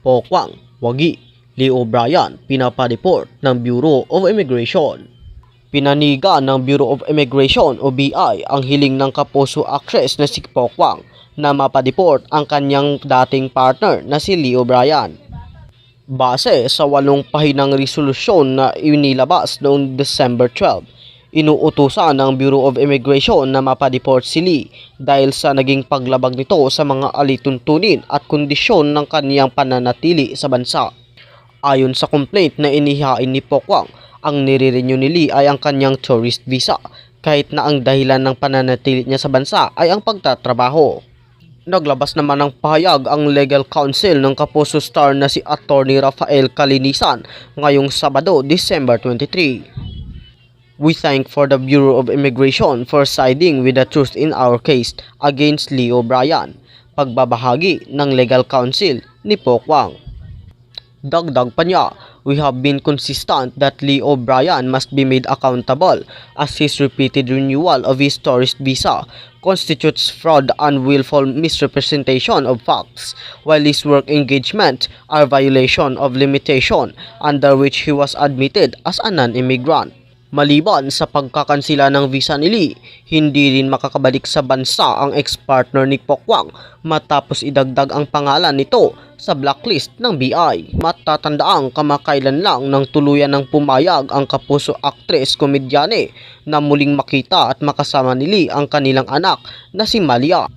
Pokwang, wagi, Lee O'Brien pinapareport ng Bureau of Immigration. Pinaniga ng Bureau of Immigration o BI ang hiling ng kapuso actress na si Pokwang na mapadeport ang kanyang dating partner na si Lee O'Brien. Base sa 8 pahinang resolusyon na inilabas noong December 12, inuutusan ng Bureau of Immigration na mapadeport si Lee dahil sa naging paglabag nito sa mga alituntunin at kondisyon ng kaniyang pananatili sa bansa. Ayon sa complaint na inihain ni Pokwang, ang nire-renew ni Lee ay ang kanyang tourist visa kahit na ang dahilan ng pananatili niya sa bansa ay ang pagtatrabaho. Naglabas naman ng pahayag ang legal counsel ng kapuso star na si Attorney Rafael Calinisan ngayong Sabado, December 23. We thank for the Bureau of Immigration for siding with the truth in our case against Lee O'Brien. Pagbabahagi ng legal counsel ni Pokwang. Dagdag pa niya, we have been consistent that Lee O'Brien must be made accountable as his repeated renewal of his tourist visa constitutes fraud and willful misrepresentation of facts, while his work engagement are violation of limitation under which he was admitted as a non-immigrant. Maliban sa pagkakansila ng visa ni Lee, hindi rin makakabalik sa bansa ang ex-partner ni Pokwang matapos idagdag ang pangalan nito sa blacklist ng BI. Matatandaang kamakailan lang nang tuluyan ng pumayag ang kapuso actress komedyane na muling makita at makasama ni Lee ang kanilang anak na si Malia.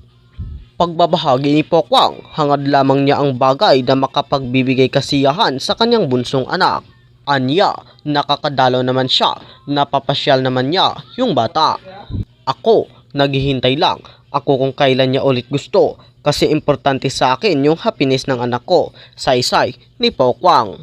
Pagbabahagi ni Pokwang, hangad lamang niya ang bagay na makapagbibigay kasiyahan sa kanyang bunsong anak. Anya, nakakadalaw naman siya, napapasyal naman niya yung bata. Ako, naghihintay lang ako kung kailan niya ulit gusto kasi importante sa akin yung happiness ng anak ko, saysay ni Pokwang.